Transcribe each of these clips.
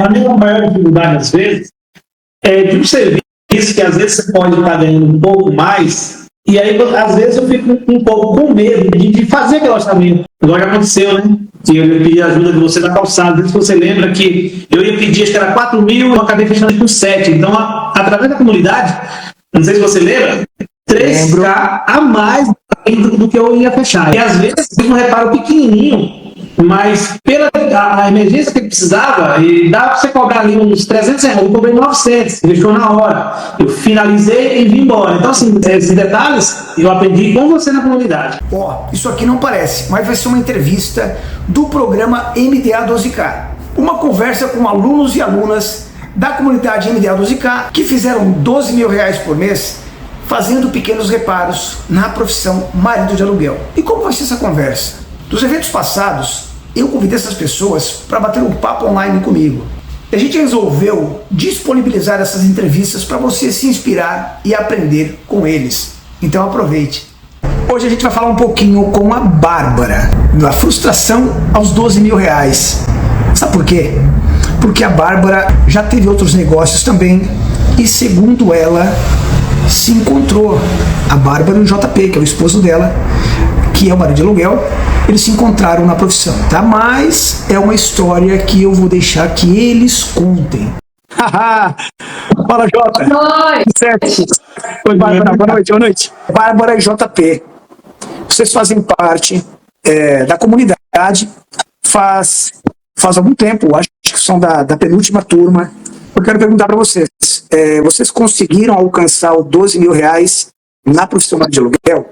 A minha maior dificuldade, às vezes, é de um serviço que às vezes você pode estar ganhando um pouco mais, e aí às vezes eu fico um pouco com medo de fazer aquele orçamento. Agora já aconteceu, né? Que eu pedi ajuda de você da calçada. Se você lembra que eu ia pedir, acho que era 4 mil, eu acabei fechando com 7. Então, através da comunidade, não sei se você lembra, 3K a mais do que eu ia fechar. E às vezes eu um reparo pequenininho, mas pela a emergência que ele precisava, e dá para você cobrar ali uns 300 reais, eu cobrei 900, fechou na hora. Eu finalizei e vim embora. Então, assim, esses detalhes eu aprendi com você na comunidade. Isso aqui não parece, mas vai ser uma entrevista do programa MDA 12K. Uma conversa com alunos e alunas da comunidade MDA 12K que fizeram 12 mil reais por mês fazendo pequenos reparos na profissão marido de aluguel. E como vai ser essa conversa? Dos eventos passados, eu convidei essas pessoas para bater um papo online comigo. E a gente resolveu disponibilizar essas entrevistas para você se inspirar e aprender com eles. Então aproveite. Hoje a gente vai falar um pouquinho com a Bárbara, da frustração aos 12 mil reais. Sabe por quê? Porque a Bárbara já teve outros negócios também e, segundo ela, se encontrou. A Bárbara e o JP, que é o esposo dela, que é o marido de aluguel, eles se encontraram na profissão, tá? Mas é uma história que eu vou deixar que eles contem. Fala, Jota. Boa noite. Certo. Oi, Bárbara. Boa noite. Bárbara e JP, vocês fazem parte da comunidade faz algum tempo, acho que são da penúltima turma. Eu quero perguntar para vocês, vocês conseguiram alcançar os 12 mil reais na profissão de aluguel?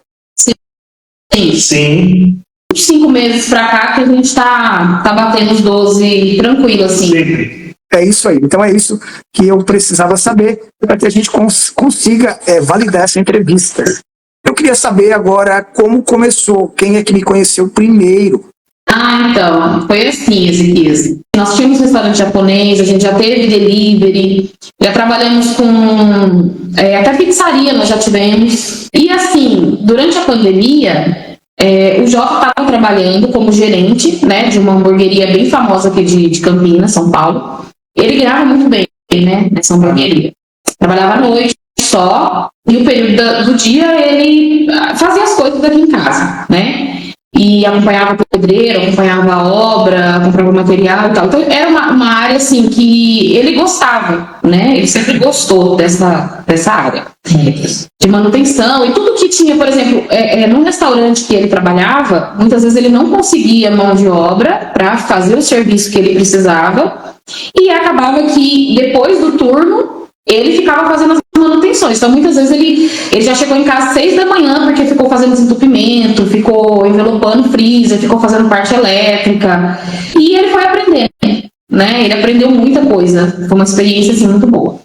Sim. 5 meses pra cá que a gente tá batendo os 12 tranquilo, assim. Sempre. É isso aí. Então é isso que eu precisava saber para que a gente consiga validar essa entrevista. Eu queria saber agora como começou, quem é que me conheceu primeiro. Então, foi assim, Ezequias. Nós tínhamos restaurante japonês, a gente já teve delivery, já trabalhamos com até pizzaria nós já tivemos. E assim, durante a pandemia, o Jota estava trabalhando como gerente, né, de uma hamburgueria bem famosa aqui de Campinas, São Paulo. Ele ganhava muito bem, né, nessa hamburgueria. Trabalhava à noite só, e o período do dia ele fazia as coisas aqui em casa, né? E acompanhava o pedreiro, acompanhava a obra, comprava material e tal. Então era uma área assim que ele gostava, né? Ele sempre gostou dessa área de manutenção e tudo que tinha, por exemplo, num restaurante que ele trabalhava, muitas vezes ele não conseguia mão de obra para fazer o serviço que ele precisava e acabava que depois do turno ele ficava fazendo as manutenções. Então, muitas vezes ele já chegou em casa às 6 da manhã porque ficou fazendo desentupimento, ficou envelopando freezer, ficou fazendo parte elétrica. E ele foi aprendendo, né? Ele aprendeu muita coisa. Foi uma experiência, assim, muito boa.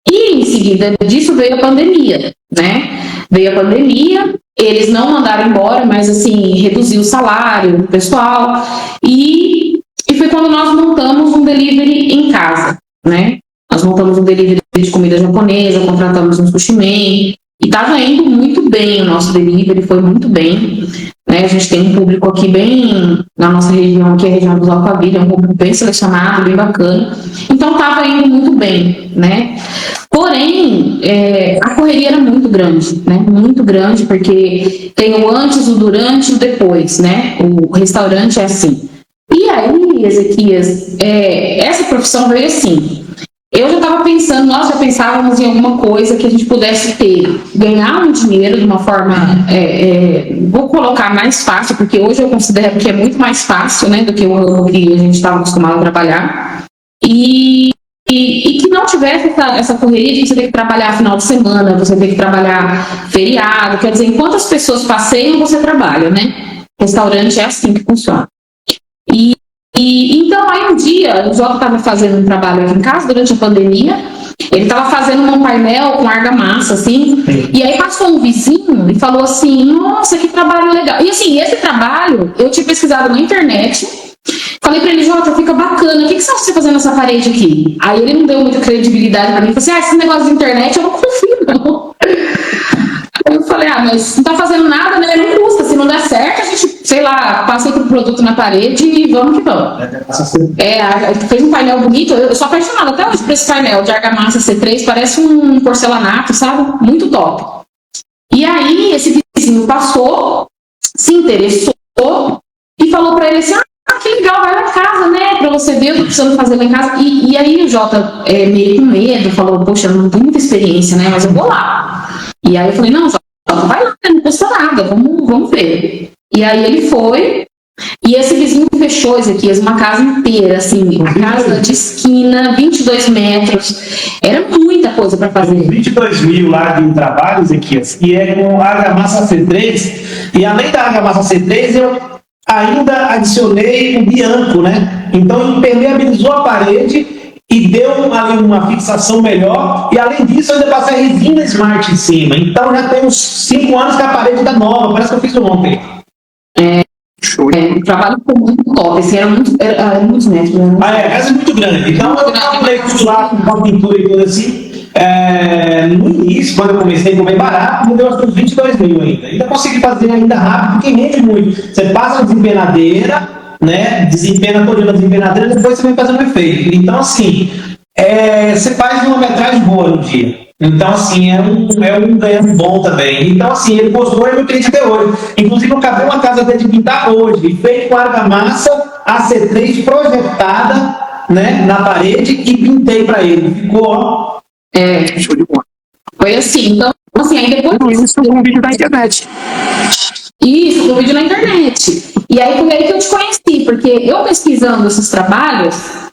E, em seguida disso, veio a pandemia, né? Veio a pandemia, eles não mandaram embora, mas, assim, reduziu o salário do pessoal. E foi quando nós montamos um delivery em casa, né? Nós montamos um delivery de comida japonesa, contratamos um sushi man, e estava indo muito bem o nosso delivery, foi muito bem, né? A gente tem um público aqui bem, na nossa região, que é a região dos Alphaville, é um público bem selecionado, bem bacana, então estava indo muito bem, né? Porém, a correria era muito grande, né? Muito grande, porque tem o antes, o durante e o depois, né? O restaurante é assim. E aí, Ezequias, essa profissão veio assim. Eu já estava pensando, nós já pensávamos em alguma coisa que a gente pudesse ganhar um dinheiro de uma forma, vou colocar mais fácil, porque hoje eu considero que é muito mais fácil, né, do que o ramo que a gente estava acostumado a trabalhar, e que não tivesse essa correria de você ter que trabalhar final de semana, você ter que trabalhar feriado, quer dizer, enquanto as pessoas passeiam, você trabalha, né? Restaurante é assim que funciona. Então, aí um dia, o Jota estava fazendo um trabalho aqui em casa durante a pandemia, ele estava fazendo um painel com argamassa, assim, e aí passou um vizinho e falou assim, nossa, que trabalho legal. E assim, esse trabalho, eu tinha pesquisado na internet, falei para ele, Jota, fica bacana, o que você acha de você fazer nessa parede aqui? Aí ele não deu muita credibilidade para mim, falou assim, esse negócio de internet eu não confio, não. Eu falei, mas não tá fazendo nada, né? Não custa, se não der certo, a gente, sei lá, passa outro produto na parede e vamos que vamos. Fez um painel bonito, eu sou apaixonada até hoje por esse painel de argamassa C3, parece um porcelanato, sabe? Muito top. E aí, esse vizinho passou, se interessou e falou pra ele assim, que legal, vai na casa, né, pra você ver, eu tô precisando fazer lá em casa. E aí o Jota, meio com medo, falou, poxa, eu não tenho muita experiência, né, mas eu vou lá. E aí eu falei, não, Jota, vai lá, não custa nada, vamos ver. E aí ele foi, e esse vizinho fechou, Ezequias, uma casa inteira, assim, a casa de esquina, 22 metros, era muita coisa para fazer. 22 mil lá de trabalho, Ezequias, e é com argamassa C3, e além da argamassa C3, eu ainda adicionei o bianco, né? Então impermeabilizou a parede e deu ali uma fixação melhor, e além disso eu ainda passei a resina Smart em cima, então já tem uns 5 anos que a parede está nova, parece que eu fiz ontem. O trabalho ficou muito top, assim, era muitos metros. Né? A casa é muito grande, então eu calculei tudo lá com uma pintura e tudo assim. No início, quando eu comecei a comer barato, me deu uns 22 mil ainda consegui fazer ainda rápido, porque rende muito. Você passa a desempenadeira, né, desempena toda a desempenadeira, depois você vem fazendo efeito. Então assim, você faz uma metragem boa no dia. Então, assim, é um ganho bom também. Então, assim, ele gostou e meu cliente até hoje. Inclusive, eu acabei uma casa dele de pintar hoje, feito com argamassa AC3 projetada, né, na parede, e pintei para ele. Ficou, ó. Show de bola. Foi assim. Então, assim, aí depois. Isso com um vídeo da internet. Isso, um vídeo na internet. E aí foi aí que eu te conheci, porque eu pesquisando esses trabalhos.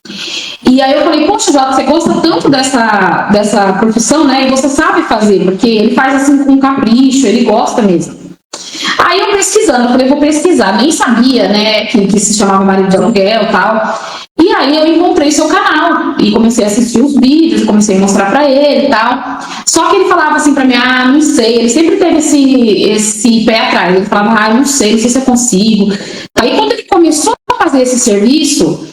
E aí eu falei, poxa, Jota, você gosta tanto dessa profissão, né? E você sabe fazer, porque ele faz assim com capricho, ele gosta mesmo. Aí eu pesquisando, eu falei, vou pesquisar. Nem sabia, né, que se chamava marido de aluguel e tal. E aí eu encontrei seu canal e comecei a assistir os vídeos, comecei a mostrar pra ele e tal. Só que ele falava assim pra mim, não sei. Ele sempre teve esse pé atrás. Ele falava, não sei se eu consigo. Aí quando ele começou a fazer esse serviço,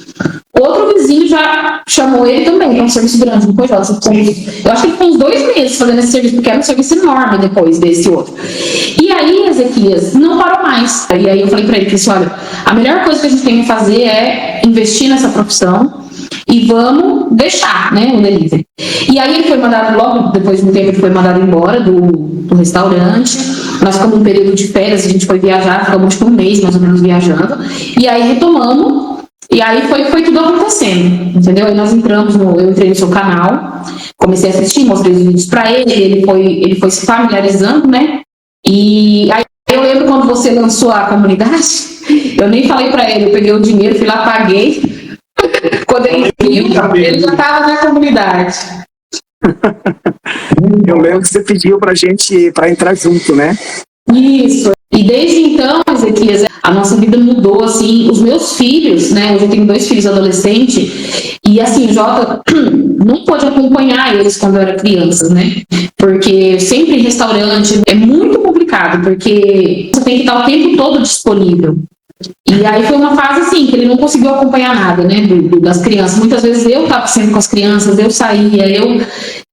outro vizinho já chamou ele também, que é um serviço grande, não foi, Jota? Eu acho que ele ficou uns 2 meses fazendo esse serviço, porque era um serviço enorme depois desse outro. E aí, Ezequias, não parou mais. E aí eu falei pra ele, assim, olha, a melhor coisa que a gente tem que fazer é investir nessa profissão e vamos deixar, né, o delivery. E aí ele foi mandado, logo depois de um tempo, ele foi mandado embora do restaurante. Nós ficamos um período de férias, a gente foi viajar, ficamos tipo um mês mais ou menos viajando. E aí retomamos. E aí foi tudo acontecendo, entendeu? Aí nós eu entrei no seu canal, comecei a assistir, mostrei os vídeos pra ele, ele foi se familiarizando, né? E aí eu lembro quando você lançou a comunidade, eu nem falei pra ele, eu peguei o dinheiro, fui lá, paguei. Quando ele viu, ele já tava na comunidade. Eu lembro que você pediu pra gente pra entrar junto, né? Isso. E desde então, Ezequias, a nossa vida mudou, assim, os meus filhos, né, hoje eu tenho 2 filhos adolescentes, e assim, o Jota não pôde acompanhar eles quando eu era criança, né, porque sempre em restaurante é muito complicado, porque você tem que estar o tempo todo disponível. E aí foi uma fase assim, que ele não conseguiu acompanhar nada, né, das crianças. Muitas vezes eu estava sempre com as crianças, eu saía,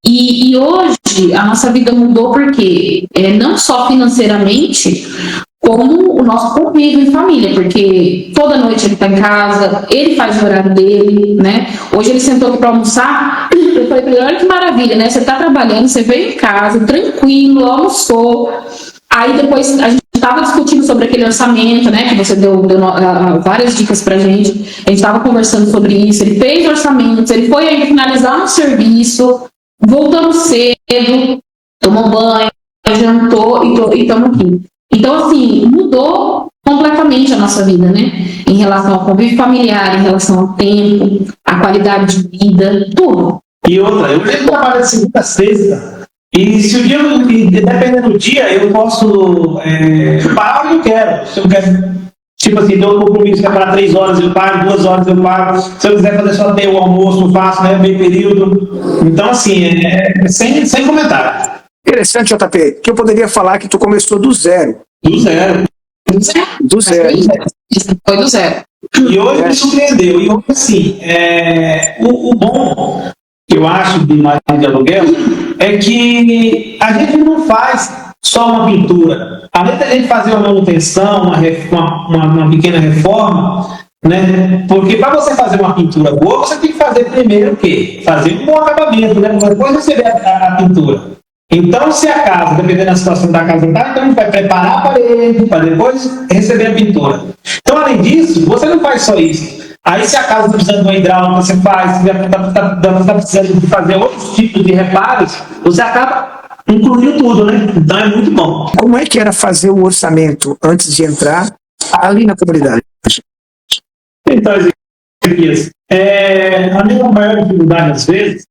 E hoje a nossa vida mudou porque não só financeiramente, como o nosso convívio em família, porque toda noite ele está em casa, ele faz o horário dele, né? Hoje ele sentou aqui para almoçar, eu falei para ele, olha que maravilha, né? Você está trabalhando, você veio em casa, tranquilo, almoçou. Aí depois a gente estava discutindo sobre aquele orçamento, né? Que você deu várias dicas pra gente. A gente estava conversando sobre isso, ele fez orçamentos, ele foi ainda finalizar um serviço. Voltamos cedo, tomou banho, jantou e estamos aqui. Então, assim, mudou completamente a nossa vida, né? Em relação ao convívio familiar, em relação ao tempo, a qualidade de vida, tudo. E outra, eu sempre trabalho de segunda a sexta. E se o dia, dependendo do dia, eu posso parar onde eu quero. Se eu quero, tipo assim, dou um compromisso que é para 3 horas, eu paro, 2 horas eu paro. Se eu quiser fazer só ter o almoço, eu faço, né? Meio período. Então, assim, sem comentário. Interessante, JP, que eu poderia falar que tu começou do zero. Do zero. Do zero. Foi do zero. E hoje me surpreendeu. E hoje, assim, o bom que eu acho de marido de aluguel é que a gente não faz só uma pintura. Além da gente fazer uma manutenção, uma pequena reforma, né? Porque para você fazer uma pintura boa, você tem que fazer primeiro o quê? Fazer um bom acabamento, né? Depois receber a pintura. Então, se a casa, dependendo da situação da casa, então a gente vai preparar a parede para depois receber a pintura. Então, além disso, você não faz só isso. Aí, se a casa está precisando de uma hidráulica, você faz. Se está precisando de fazer outros tipos de reparos, você acaba incluindo tudo, né? Então, é muito bom. Como é que era fazer o orçamento antes de entrar ali na comunidade? Então, a minha maior dificuldade, às vezes,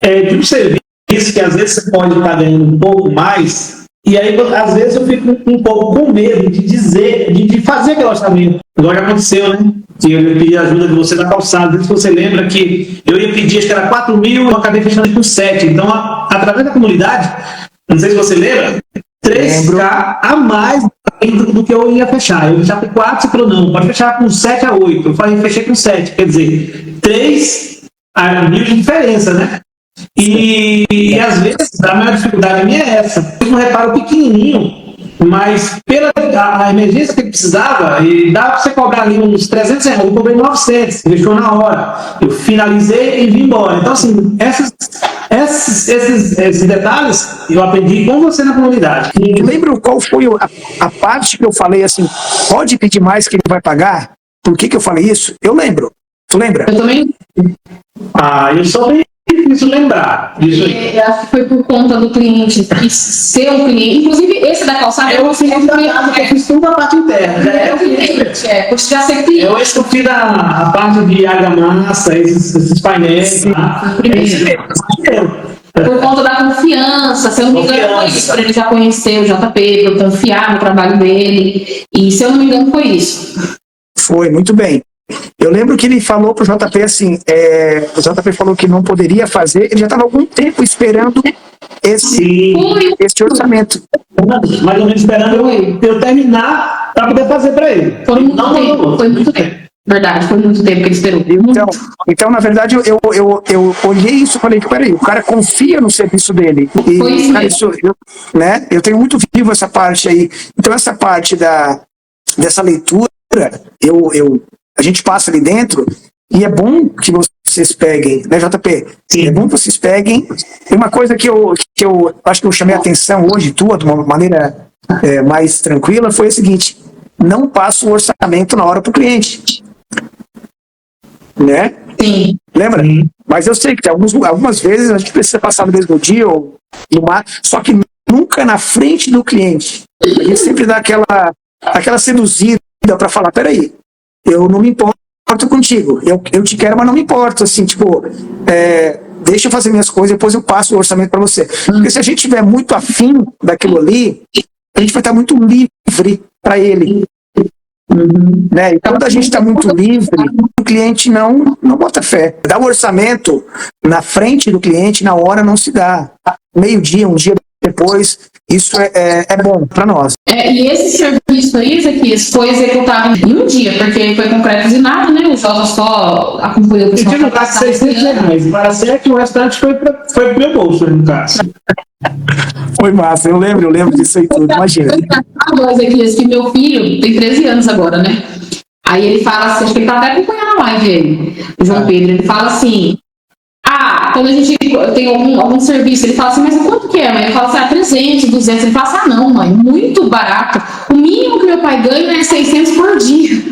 é de um serviço que às vezes você pode estar ganhando um pouco mais, e aí às vezes eu fico um pouco com medo de dizer, de fazer aquele orçamento. Agora já aconteceu, né? E eu pedi ajuda de você da calçada. Não sei se você lembra que eu ia pedir, acho que era 4 mil, eu acabei fechando com 7. Então, através da comunidade, não sei se você lembra, 3K a mais do que eu ia fechar. Eu ia fechar com 4, você falou, não, pode fechar com 7 a 8. Eu falei, fechei com 7. Quer dizer, 3 mil de diferença, né? E às vezes a maior dificuldade minha é essa. Eu um reparo pequenininho, mas pela a emergência que ele precisava, e dá para você cobrar ali uns 300 reais. Eu cobrei 900, deixou na hora. Eu finalizei e vim embora. Então, assim, esses detalhes eu aprendi com você na comunidade. Lembra qual foi a parte que eu falei assim, pode pedir mais que ele vai pagar? Por que eu falei isso? Eu lembro. Tu lembra? Eu também. Eu sou bem difícil lembrar disso aí. Eu acho que foi por conta do cliente, ser um cliente. Inclusive, esse da calçada Eu fiz tudo a parte interna. Já sei que eu esculpi a parte de argamassa, esses painéis. Por conta da confiança, se eu não me engano, foi isso. Para ele já conhecer o JP, para eu confiar no trabalho dele. E se eu não me engano, foi isso. Foi, muito bem. Eu lembro que ele falou pro JP assim, o JP falou que não poderia fazer, ele já estava há algum tempo esperando esse orçamento. Mais ou menos esperando eu terminar para poder fazer para ele. Foi muito tempo. Verdade, foi muito tempo que ele esperou. Então na verdade, eu olhei isso e falei, peraí, o cara confia no serviço dele. E, foi isso cara, mesmo. Eu tenho muito vivo essa parte aí. Então essa parte dessa leitura, a gente passa ali dentro, e é bom que vocês peguem, né, JP? Sim. É bom que vocês peguem. E uma coisa que eu acho que eu chamei a atenção hoje, de uma maneira mais tranquila, foi o seguinte: não passa o orçamento na hora para o cliente. Né? Sim. Lembra? Mas eu sei que tem algumas vezes a gente precisa passar no mesmo dia, ou no mar, só que nunca na frente do cliente. A gente sempre dá aquela seduzida para falar, peraí, eu não me importo contigo, eu te quero, mas não me importo, assim, tipo, deixa eu fazer minhas coisas, depois eu passo o orçamento para você. Porque se a gente estiver muito afim daquilo ali, a gente vai estar muito livre para ele. Né? E quando a gente está muito livre, o cliente não bota fé. Dar o orçamento na frente do cliente, na hora, não se dá. Meio-dia, um dia depois, isso é bom para nós. E esse serviço aí, Zequias, foi executado em um dia, porque foi concreto usinado, né? O Jota só acompanhou o pessoal. Eu tive um caso de 600 reais, para 7 o restante foi pro meu bolso, no caso. Foi massa, eu lembro disso aí tudo, imagina. Zequias, que meu filho tem 13 anos agora, né? Aí ele fala assim, acho que ele tá até acompanhando a live ele, o João Pedro, ele fala assim, quando a gente tem algum serviço, ele fala assim, mas quanto que é, mãe? Eu falo assim, 300, 200. Ele fala assim, não, mãe, muito barato. O mínimo que meu pai ganha é 600 por dia.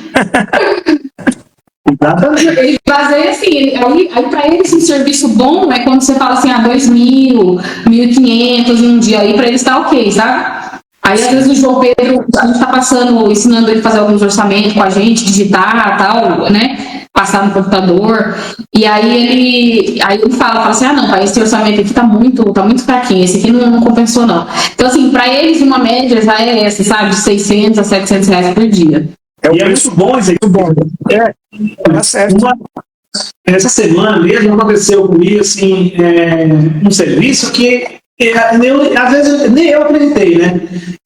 Ele baseia assim, aí pra ele esse serviço bom é quando você fala assim, 2.000, 1.500 em um dia, aí pra ele está ok, sabe? Aí às vezes o João Pedro, a gente tá ensinando ele a fazer alguns orçamentos com a gente, digitar, tal, né? Passar no computador, e aí ele fala assim, não, pai, esse orçamento aqui tá muito fraquinho, esse aqui não compensou não. Então assim, pra eles uma média já é essa, sabe, de 600 a 700 reais por dia. E é muito bom isso aí. Muito bom. Tá certo. Essa semana mesmo aconteceu comigo, assim, um serviço que às vezes nem eu acreditei, né?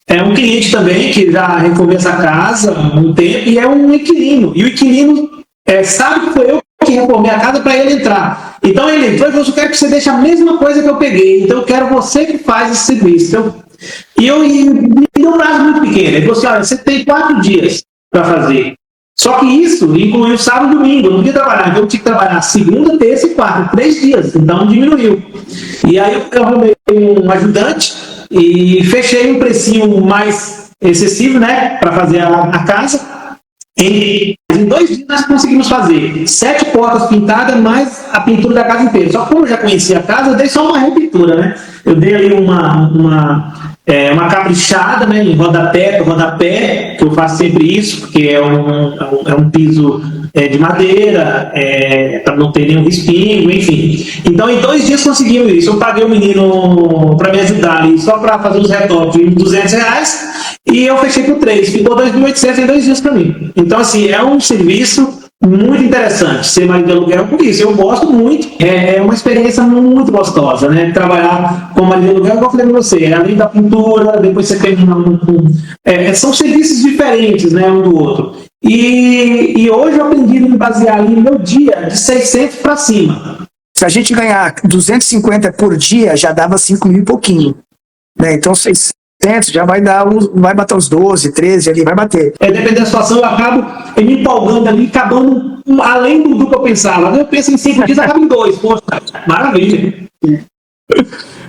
É um cliente também que já reformou essa casa há um tempo e é um inquilino. E o inquilino sabe que foi eu que reformei a casa para ele entrar. Então ele entrou e falou, eu quero que você deixe a mesma coisa que eu peguei. Então eu quero você que faz esse serviço. Então, E me deu um prazo muito pequeno. Ele falou assim, olha, você tem 4 dias para fazer. Só que isso incluiu sábado e domingo, eu não podia trabalhar, então eu tinha que trabalhar segunda, terça e quarta, 3 dias, então diminuiu. E aí eu arrumei um ajudante e fechei um precinho mais excessivo, né, para fazer a casa. Em 2 dias nós conseguimos fazer 7 portas pintadas, mais a pintura da casa inteira. Só que como eu já conhecia a casa, eu dei só uma repintura, né? Eu dei ali uma caprichada, né, em rodapé, que eu faço sempre isso, porque é um piso de madeira, para não ter nenhum respingo, enfim. Então, em 2 dias conseguimos isso. Eu paguei o menino para me ajudar ali, só para fazer os retoques, de R$200, e eu fechei por 3. Ficou 2.800 em 2 dias para mim. Então, assim, é um serviço muito interessante ser marido de aluguel. Por isso, eu gosto muito. É uma experiência muito gostosa, né? Trabalhar como marido de aluguel, igual eu falei para você, além da pintura, depois você tem são serviços diferentes, né, um do outro. E hoje eu aprendi a me basear ali no meu dia de 600 para cima. Se a gente ganhar 250 por dia, já dava 5 mil e pouquinho, né? Então 600 já vai bater uns 12, 13 ali, vai bater. Dependendo da situação, eu acabo me empolgando ali, acabando além do que eu pensava. Eu penso em 5 dias, acaba em 2. Poxa, maravilha.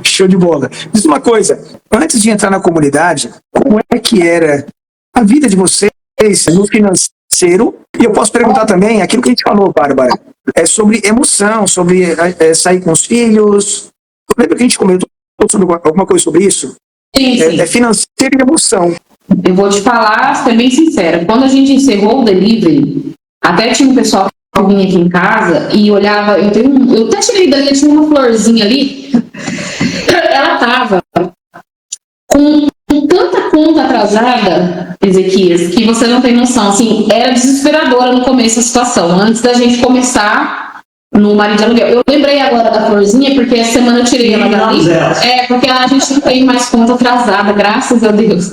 Show de bola. Diz uma coisa, antes de entrar na comunidade, como é que era a vida de vocês no financeiro? E eu posso perguntar também aquilo que a gente falou, Bárbara, sobre emoção, sobre sair com os filhos. Lembra que a gente comentou sobre alguma coisa sobre isso? Sim. Financeiro e emoção. Eu vou te falar, ser bem sincera. Quando a gente encerrou o delivery, até tinha um pessoal que vinha aqui em casa e olhava. Eu até tirei dali, tinha uma florzinha ali. Ela tava com tanta conta atrasada, Ezequias, que você não tem noção. Assim, era desesperadora no começo a situação. Antes da gente começar no marido de aluguel. Eu lembrei agora da florzinha, porque essa semana eu tirei ela dali. Porque a gente não tem mais conta atrasada, graças a Deus.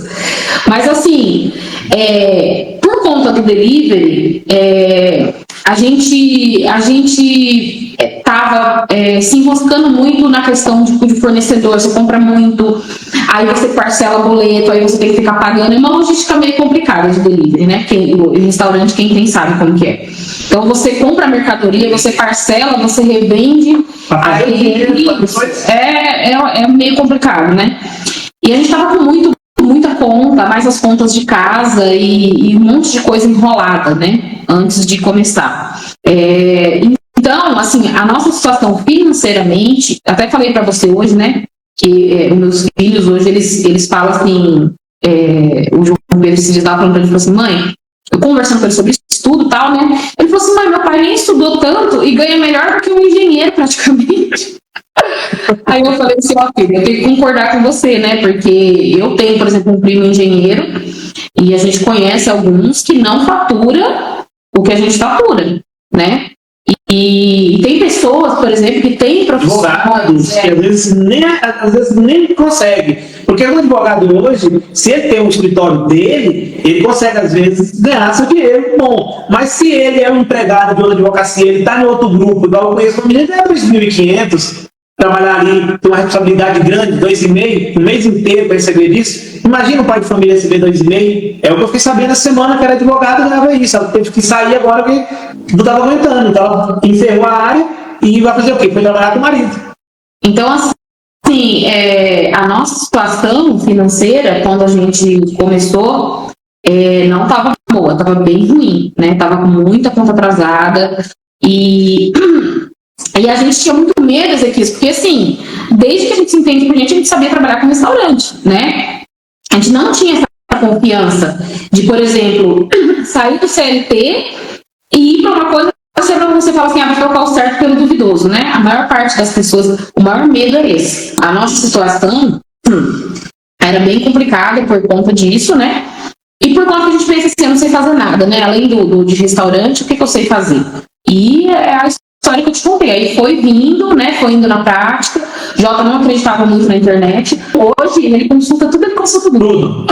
Mas assim, por conta do delivery, a gente estava se enroscando muito na questão de fornecedor. Você compra muito, aí você parcela boleto, aí você tem que ficar pagando. É uma logística meio complicada de delivery, né? O restaurante, quem tem sabe como que é. Então você compra a mercadoria, você parcela, você revende, aí é meio complicado, né? E a gente estava com muita conta, mais as contas de casa e um monte de coisa enrolada, né? Antes de começar. Então, assim, a nossa situação financeiramente, até falei para você hoje, né? Que os meus filhos hoje, eles falam assim, o João Pedro se estava falando para ele, falou assim, mãe, eu conversando com ele sobre isso tudo e tal, né? Ele falou assim, mãe, meu pai nem estudou tanto e ganha melhor do que um engenheiro, praticamente. Aí eu falei assim, ó, filho, eu tenho que concordar com você, né? Porque eu tenho, por exemplo, um primo engenheiro e a gente conhece alguns que não fatura o que a gente fatura, né? E tem pessoas, por exemplo, que têm profissões... Advogados, que às vezes nem consegue. Porque o advogado hoje, se ele tem um escritório dele, ele consegue, às vezes, ganhar seu dinheiro bom. Mas se ele é um empregado de outra advocacia, ele está em outro grupo, igual eu conheço, ele ganha 2.500, trabalhar ali, ter uma responsabilidade grande, 2,5, um mês inteiro para receber isso. Imagina um pai de família receber 2,5. É o que eu fiquei sabendo essa semana, que era advogada e ganhava isso. Ela teve que sair agora porque não estava aguentando. Então ela encerrou a área e vai fazer o quê? Foi trabalhar com o marido. Então, assim, a nossa situação financeira, quando a gente começou, não estava boa, estava bem ruim, né? Estava com muita conta atrasada e a gente tinha muito medo, Ezequias, porque assim, desde que a gente se entende por gente sabia trabalhar com restaurante, né? A gente não tinha essa confiança de, por exemplo, sair do CLT e ir para uma coisa que você fala assim, vou trocar o certo pelo duvidoso, né? A maior parte das pessoas, o maior medo é esse. A nossa situação era bem complicada por conta disso, né? E por conta que a gente pensa assim, eu não sei fazer nada, né? Além de restaurante, o que eu sei fazer? E é a história que eu te contei. Aí foi vindo, né? Foi indo na prática. Jota não acreditava muito na internet. Hoje ele consulta tudo, ele consulta tudo.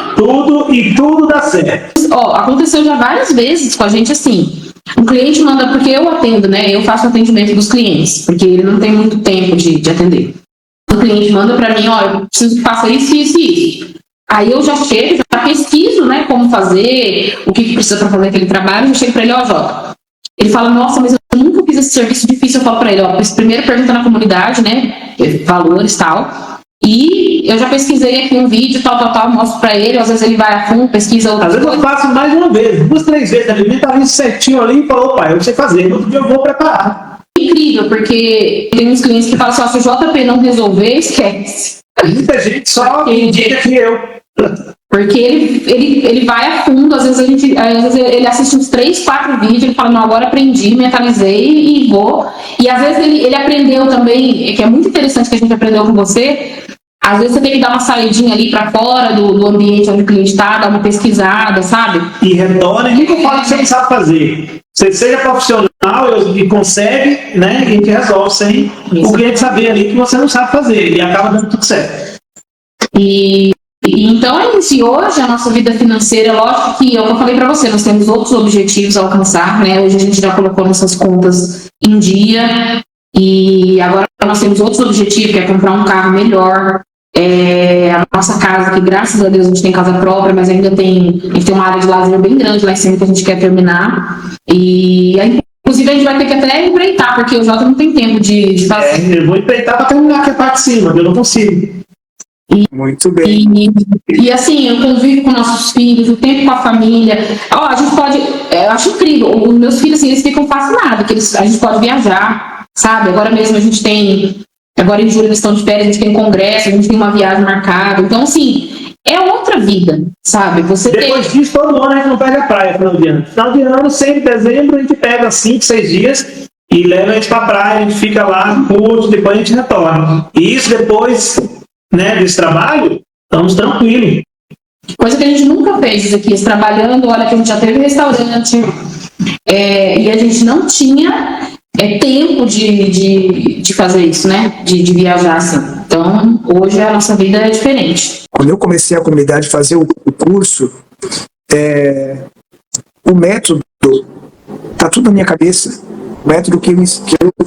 Tudo dá certo. Aconteceu já várias vezes com a gente assim. Um cliente manda, porque eu atendo, né? Eu faço atendimento dos clientes, porque ele não tem muito tempo de atender. o cliente manda para mim, ó, eu preciso que faça isso, isso e isso. Aí eu já chego, já pesquiso, né, como fazer, o que precisa para fazer aquele trabalho, eu chego para ele, ó, Jota. Ele fala, nossa, mas eu nunca fiz esse serviço difícil. Eu falo para ele, ó, primeiro pergunta na comunidade, né, valores e tal. E eu já pesquisei aqui um vídeo, tal, mostro para ele, às vezes ele vai a fundo, pesquisa outras coisas. Às vezes eu faço mais de uma vez, 2, 3 vezes, alimenta isso certinho ali e falou, pai, eu sei fazer, no outro dia eu vou preparar. Incrível, porque tem uns clientes que falam assim, ó, se o JP não resolver, esquece. Muita gente só indica que eu. Porque ele vai a fundo, às vezes ele assiste uns 3, 4 vídeos, ele fala, não, agora aprendi, mentalizei e vou. E às vezes ele aprendeu também, que é muito interessante que a gente aprendeu com você, às vezes você tem que dar uma saidinha ali para fora do ambiente onde o cliente está, dar uma pesquisada, sabe? E retorna, e nunca fala que você não sabe fazer. Você seja profissional e consegue, né? E a gente resolve sem o cliente saber ali que você não sabe fazer. E acaba dando tudo certo. Então é isso. E hoje a nossa vida financeira, lógico que, é o que eu falei para você, nós temos outros objetivos a alcançar, né? Hoje a gente já colocou nossas contas em dia e agora nós temos outros objetivos, que é comprar um carro melhor. A nossa casa, que graças a Deus a gente tem casa própria, mas ainda a gente tem uma área de lazer bem grande lá em cima que a gente quer terminar. E aí, inclusive a gente vai ter que até empreitar, porque o Jota não tem tempo de fazer. Eu vou empreitar para terminar aqui a parte de cima, eu não consigo. Muito bem. E assim, eu convivo com nossos filhos, o tempo com a família. A gente pode. Eu acho incrível. Os meus filhos, assim, eles ficam fascinados, que a gente pode viajar, sabe? Agora mesmo a gente tem. Agora em julho eles estão de férias, a gente tem congresso, a gente tem uma viagem marcada. Então, assim, é outra vida, sabe? Depois disso, todo ano a gente não pega a praia final de ano. Final de ano, sempre em dezembro, a gente pega 5, 6 dias e leva a gente para a praia, a gente fica lá, curte, depois a gente retorna. E isso depois, né, desse trabalho, estamos tranquilos. Coisa que a gente nunca fez aqui, trabalhando, olha que a gente já teve restaurante e a gente não tinha tempo de fazer isso, né? De viajar assim. Então, hoje a nossa vida é diferente. Quando eu comecei a comunidade fazer o curso, o método tá tudo na minha cabeça. O método que eu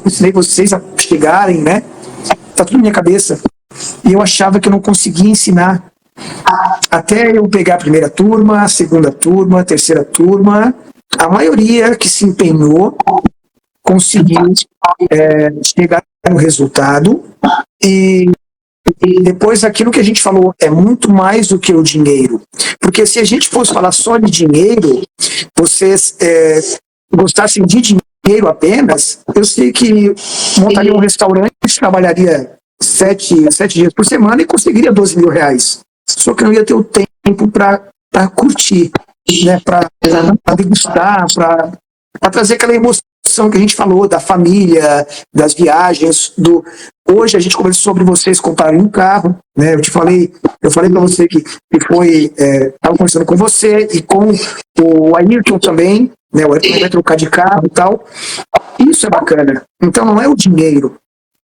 ensinei vocês a chegarem, né? Tá tudo na minha cabeça. E eu achava que eu não conseguia ensinar. Até eu pegar a primeira turma, a segunda turma, a terceira turma, a maioria que se empenhou conseguiu chegar no resultado. E depois aquilo que a gente falou é muito mais do que o dinheiro. Porque se a gente fosse falar só de dinheiro, vocês gostassem de dinheiro apenas, eu sei que montaria um restaurante, trabalharia 7 dias por semana e conseguiria 12 mil reais. Só que eu não ia ter o tempo para curtir, né? Para degustar, para trazer aquela emoção que a gente falou, da família, das viagens. Hoje a gente conversou sobre vocês comprarem um carro, né? Eu falei para você que foi, estava conversando com você e com o Ayrton também, né? O Ayrton vai trocar de carro e tal. Isso é bacana. Então não é o dinheiro,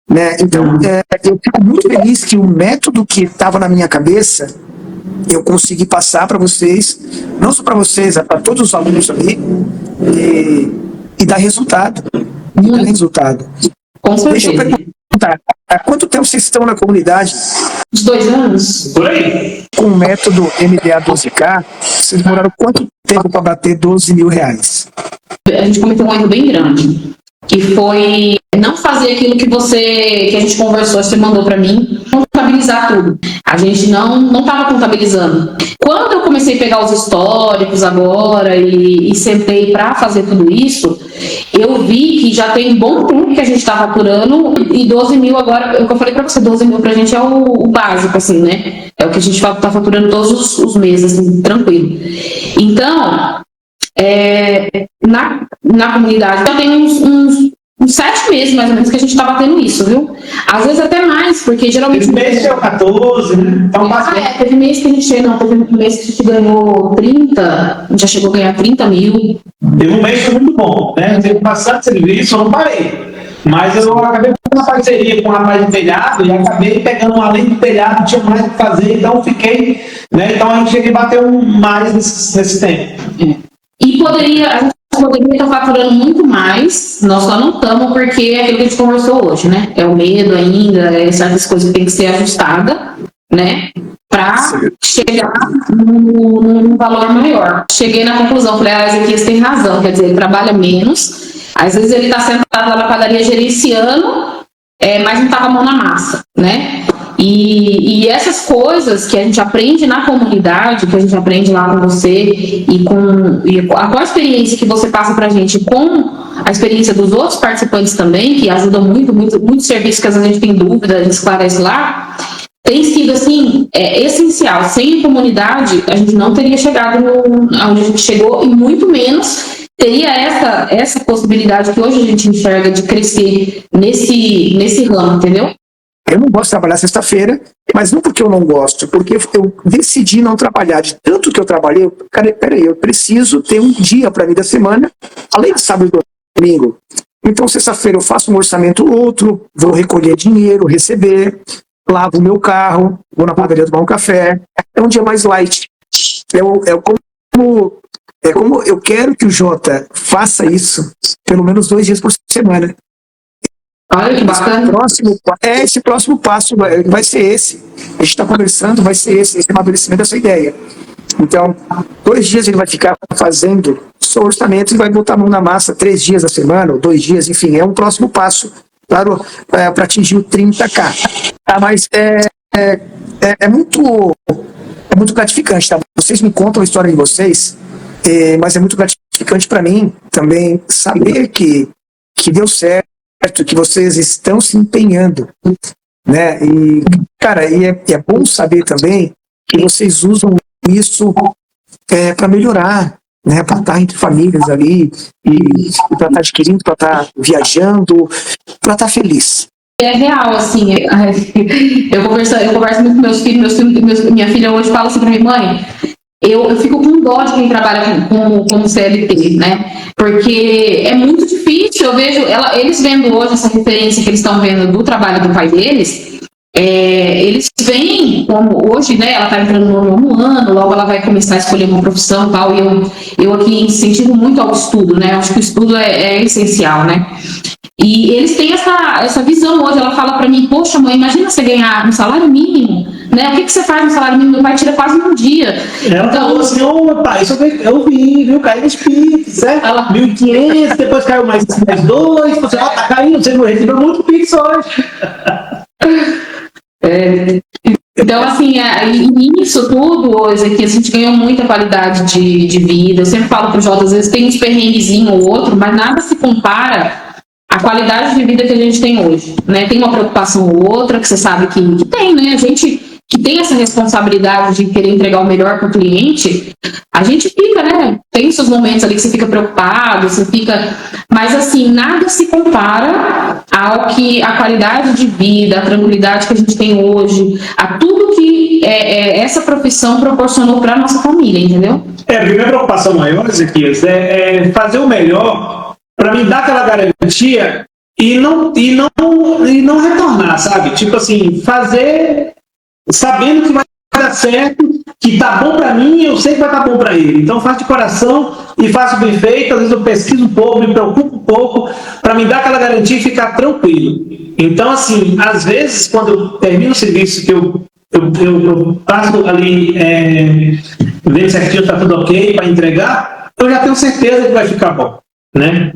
né? Então eu fico muito feliz que o método que estava na minha cabeça eu consegui passar para vocês, não só para vocês, para todos os alunos ali, e dar resultado. Com certeza. Deixa eu perguntar, há quanto tempo vocês estão na comunidade? Uns 2 anos. Por aí. Com o método MDA 12K, vocês demoraram quanto tempo para bater 12 mil reais? A gente cometeu um erro bem grande, que foi não fazer aquilo que a gente conversou, você mandou para mim, contabilizar tudo. A gente não estava contabilizando. Quando eu comecei a pegar os históricos agora e sentei para fazer tudo isso, eu vi que já tem um bom tempo que a gente está faturando e 12 mil agora, eu falei para você, 12 mil para a gente é o básico, assim, né? É o que a gente está faturando todos os meses, assim, tranquilo. Então, na comunidade já tem uns 7 meses, mais ou menos, que a gente tá batendo isso, viu? Às vezes até mais, porque geralmente... Teve mês que é 14, né? Então, teve mês que a gente... Não, teve um mês que a gente ganhou 30, a gente já chegou a ganhar 30 mil. Teve um mês que foi muito bom, né? Teve bastante serviço, eu não parei. Mas eu acabei com uma parceria com um rapaz de telhado e acabei pegando além do telhado, tinha mais o que fazer, então fiquei... Né? Então a gente cheguei a bater mais nesse tempo. E a gente poderia estar faturando muito mais, nós só não estamos porque é aquilo que a gente conversou hoje, né? É o medo ainda, é certas coisas que tem que ser ajustada, né? Para chegar num valor maior. Cheguei na conclusão, falei, Ezequias tem razão, quer dizer, ele trabalha menos, às vezes ele está sentado lá na padaria gerenciando, mas não está com a mão na massa, né? E essas coisas que a gente aprende na comunidade, que a gente aprende lá com você e com a experiência que você passa pra gente, com a experiência dos outros participantes também, que ajudam muito serviço que às vezes a gente tem dúvida, a gente esclarece lá, tem sido assim, essencial. Sem a comunidade, a gente não teria chegado onde a gente chegou e muito menos teria essa possibilidade que hoje a gente enxerga de crescer nesse ramo, entendeu? Eu não gosto de trabalhar sexta-feira, mas não porque eu não gosto, porque eu decidi não trabalhar. De tanto que eu trabalhei, peraí, eu preciso ter um dia para mim da semana, além de sábado e domingo. Então, sexta-feira eu faço um orçamento outro, vou recolher dinheiro, receber, lavo o meu carro, vou na padaria tomar um café. É um dia mais light. É como eu quero que o Jota faça isso pelo menos 2 dias por semana. Olha que bacana. Esse próximo passo vai ser esse. A gente está conversando, vai ser esse amadurecimento dessa ideia. Então, 2 dias ele vai ficar fazendo seu orçamento e vai botar a mão na massa 3 dias da semana, ou 2 dias, enfim, é um próximo passo, claro, para atingir o 30K. Mas é muito gratificante, tá? Vocês me contam a história de vocês, mas é muito gratificante para mim também saber que deu certo, que vocês estão se empenhando, né? E, cara, é bom saber também que vocês usam isso para melhorar, né? Para estar entre famílias ali, e para estar adquirindo, para estar viajando, para estar feliz. É real, assim, eu converso muito com meus filhos, minha filha hoje fala assim para mim, mãe, eu fico com dó de quem trabalha como CLT, né? Porque é muito difícil, eu vejo, eles vendo hoje essa referência que eles estão vendo do trabalho do pai deles, eles veem como hoje, né, ela está entrando no nono ano, logo ela vai começar a escolher uma profissão e tal, e eu aqui incentivo muito ao estudo, né? Acho que o estudo é essencial, né? E eles têm essa visão hoje. Ela fala para mim, poxa mãe, imagina você ganhar um salário mínimo, né? O que você faz no salário mínimo? Meu pai tira quase num dia. Ela falou assim, ô pai, isso eu vi, viu? Caiu nos Pix, certo? 1.500, depois caiu mais 2, você tá caindo, você não recebeu muito Pix hoje. Então, assim, isso tudo hoje aqui, a gente ganhou muita qualidade de vida. Eu sempre falo pro Jota, às vezes tem uns perrenguezinhos ou outro, mas nada se compara à qualidade de vida que a gente tem hoje, né? Tem uma preocupação ou outra, que você sabe que tem, né? A gente que tem essa responsabilidade de querer entregar o melhor para o cliente, a gente fica, né? Tem seus momentos ali que você fica preocupado, você fica... Mas, assim, nada se compara ao que a qualidade de vida, a tranquilidade que a gente tem hoje, a tudo que essa profissão proporcionou para a nossa família, entendeu? A primeira preocupação maior, Ezequias, é fazer o melhor para me dar aquela garantia e não retornar, sabe? Tipo assim, fazer sabendo que vai dar certo, que tá bom para mim, eu sei que vai estar bom para ele. Então faço de coração e faço bem feito. Às vezes eu pesquiso um pouco, me preocupo um pouco para me dar aquela garantia e ficar tranquilo. Então, assim, às vezes quando eu termino o serviço que eu passo ali, vendo certinho, está tudo ok para entregar, eu já tenho certeza que vai ficar bom, né?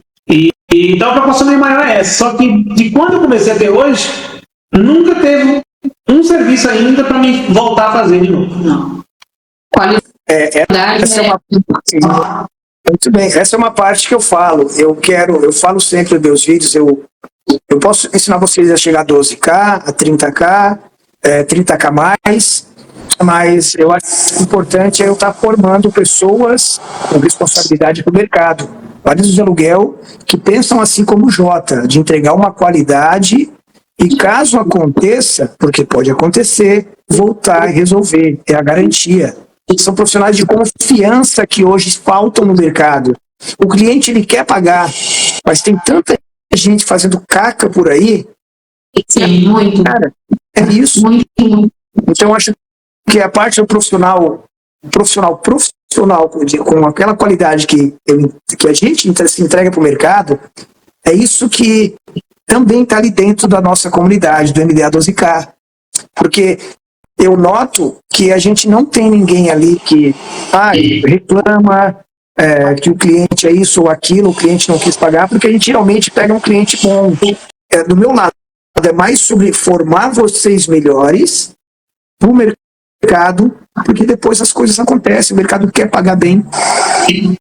Então a proporção maior é essa. Só que de quando eu comecei até hoje, nunca teve um serviço ainda para mim voltar a fazer de novo. Não. Essa é uma... Muito bem, essa é uma parte que eu falo. Eu falo sempre nos meus vídeos, eu posso ensinar vocês a chegar a 12K, a 30K, 30K mais, mas eu acho importante eu estar formando pessoas com responsabilidade para o mercado. Vários de aluguel que pensam assim como o Jota, de entregar uma qualidade e caso aconteça, porque pode acontecer, voltar e resolver. É a garantia. São profissionais de confiança que hoje faltam no mercado. O cliente ele quer pagar, mas tem tanta gente fazendo caca por aí. Sim, muito. Cara, é isso. Muito. Então, eu acho que a parte do profissional profissional com aquela qualidade que a gente entrega para o mercado, é isso que também está ali dentro da nossa comunidade, do MDA12K. Porque eu noto que a gente não tem ninguém ali que reclama que o cliente é isso ou aquilo, o cliente não quis pagar, porque a gente geralmente pega um cliente bom. Do meu lado, é mais sobre formar vocês melhores para o mercado, porque depois as coisas acontecem, o mercado quer pagar bem.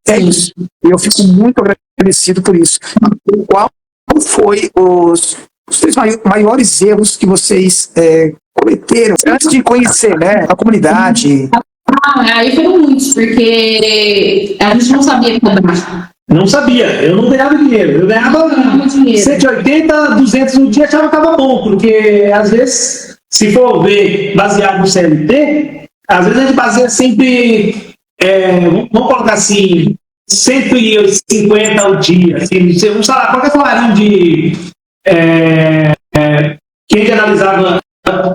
É isso. E eu fico muito agradecido por isso. Qual foi os 3 maiores erros que vocês cometeram antes de conhecer, né, a comunidade? Aí foram muitos, porque a gente não sabia cobrar. Não sabia, eu não ganhava dinheiro. Eu ganhava 180, 200 no dia, achava que estava bom, porque às vezes, se for ver baseado no CLT, às vezes a gente baseia sempre, vamos colocar assim, 150 ao dia. Assim, qualquer salário de quem é analisava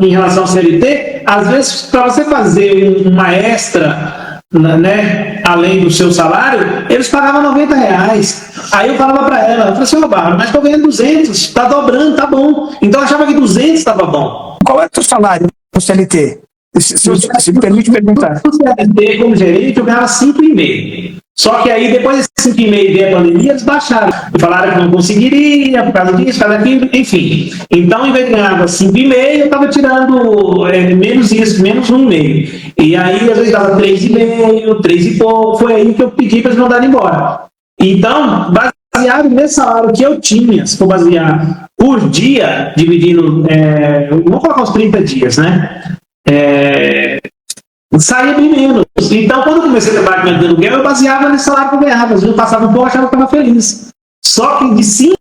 em relação ao CLT, às vezes, para você fazer uma extra, né, além do seu salário, eles pagavam R$90. Aí eu falava para ela, eu falei assim, Bárbara, mas estou ganhando 200, está dobrando, tá bom. Então eu achava que 200 estava bom. Qual é o seu salário no CLT? Se me permite perguntar. No CLT, como gerente, eu ganhava 5,5. Só que aí, depois desses 5,5 veio a pandemia, eles baixaram. E falaram que não conseguiria, por causa disso, por causa daquilo, enfim. Então, em vez de ganhar 5,5, eu estava tirando menos isso, menos 1,5. E aí, às vezes, dava 3,5, 3 e pouco. Foi aí que eu pedi para eles mandarem embora. Então, baseado nesse salário que eu tinha, se for basear por dia, dividindo, vamos colocar os 30 dias, né? Saía bem menos. Então, quando eu comecei a trabalhar com aluguel, eu baseava nesse salário que eu ganhava. Às vezes eu passava um pouco, achava que eu estava feliz. Só que de 5,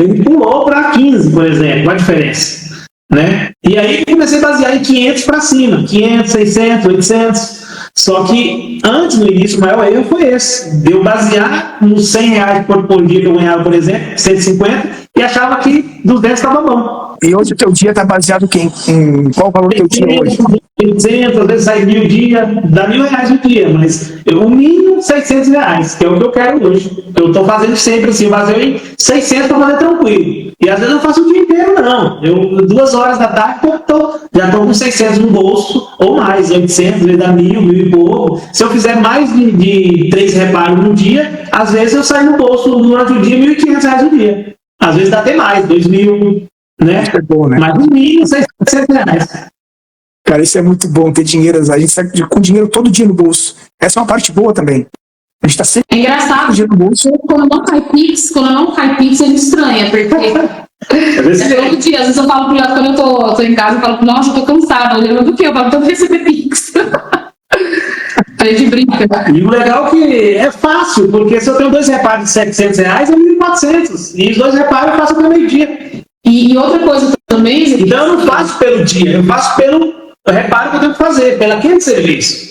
ele pulou para 15, por exemplo, a diferença. Né? E aí eu comecei a basear em 500 para cima. 500, 600, 800. Só que antes, no início, o maior erro foi esse. De eu basear nos R$100 por dia que eu ganhava, por exemplo, 150, e achava que 200 estava bom. E hoje o teu dia está baseado em qual valor do teu dia hoje? 800, às vezes sai 1.000 dia, dá R$1.000 o dia, mas o mínimo R$600, que é o que eu quero hoje. Eu estou fazendo sempre assim, eu baseio em 600 para fazer tranquilo. E às vezes eu faço o dia inteiro, não. 2 horas da tarde, já estou com 600 no bolso, ou mais, 800, às vezes dá 1.000 e pouco. Se eu fizer mais de 3 reparos no dia, às vezes eu saio no bolso durante o dia R$1.500 o dia. Às vezes dá até mais, 2.000, né? É bom, né? Mas no mínimo R$600. Cara, isso é muito bom, ter dinheiro. A gente sai com dinheiro todo dia no bolso. Essa é uma parte boa também. A gente tá sempre É engraçado, com dinheiro no bolso. quando não cai Pix, ele estranha, porque todo dia, às vezes eu falo pro Léo, quando eu tô em casa, eu falo, nossa, eu tô cansada, olhando do que? Eu falo, tô receber Pix. A gente brinca. E o legal é que é fácil, porque se eu tenho 2 reparos de R$700, é 1.400. E os 2 reparos eu faço até meio-dia. E outra coisa também... Então eu não faço pelo dia, eu faço pelo reparo que eu tenho que fazer, pelo aquele serviço.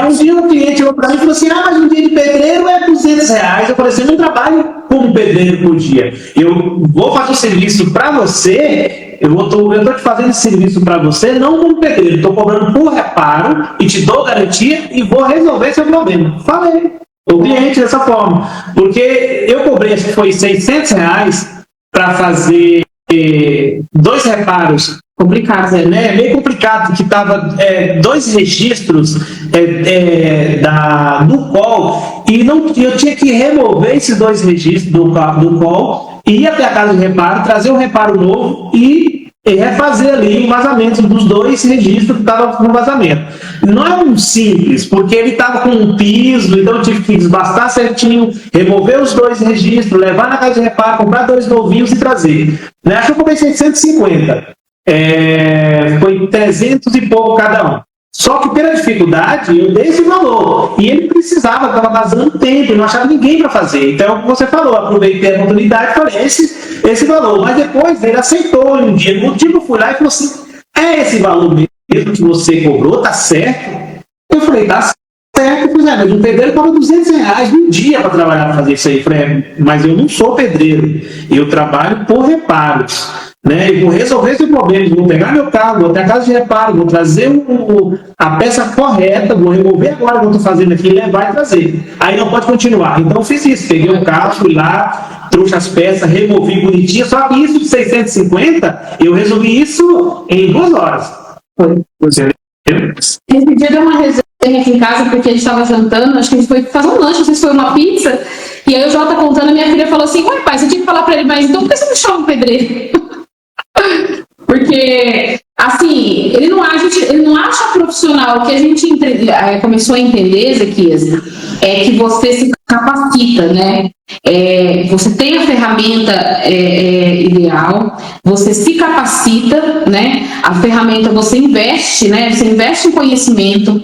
Um dia um cliente chegou para mim e falou assim, mas um dia de pedreiro é R$200. Eu falei assim, eu não trabalho como pedreiro por dia. Eu vou fazer o serviço para você, eu estou te fazendo esse serviço para você, não como pedreiro. Estou cobrando por reparo e te dou garantia e vou resolver seu problema. Falei. O cliente dessa forma. Porque eu cobrei, acho que foi R$600 para fazer 2 reparos complicados, né? Meio complicado, que tava 2 registros do call e eu tinha que remover esses 2 registros do call, ir até a casa de reparo, trazer um reparo novo e refazer ali o vazamento dos 2 registros que estavam com vazamento. Não é um simples, porque ele estava com um piso, então eu tive que desbastar certinho, remover os 2 registros, levar na casa de reparo, comprar 2 novinhos e trazer. Né? Acho que eu comprei 650. Foi 300 e pouco cada um. Só que pela dificuldade eu dei esse valor e ele precisava, estava vazando tempo, não achava ninguém para fazer. Então, como você falou, aproveitei a oportunidade e falei esse valor. Mas depois ele aceitou um dia. No dia que eu fui lá e falou assim: é esse valor mesmo que você cobrou, tá certo? Eu falei: tá certo. Mas um pedreiro cobra R$200 no dia para trabalhar para fazer isso aí. Eu falei: mas eu não sou pedreiro, eu trabalho por reparos. né? E vou resolver esse problema, vou pegar meu carro, vou até a casa de reparo, vou trazer a peça correta, vou remover agora o que eu estou fazendo aqui, levar e trazer. Aí não pode continuar. Então eu fiz isso, peguei o carro, fui lá, trouxe as peças, removi bonitinho, só que isso de 650, eu resolvi isso em 2 horas. Esse dia deu uma resenha aqui em casa, porque a gente estava jantando, acho que a gente foi fazer um lanche, não sei se foi uma pizza, e aí o Jota contando, a minha filha falou assim, ué pai, você tinha que falar pra ele, mas então por que você não chama o pedreiro? Porque, assim, ele não acha profissional. O que a gente começou a entender, Ezequias, é que você se capacita, né? Você tem a ferramenta ideal, você se capacita, né? A ferramenta você investe, né? Você investe em conhecimento,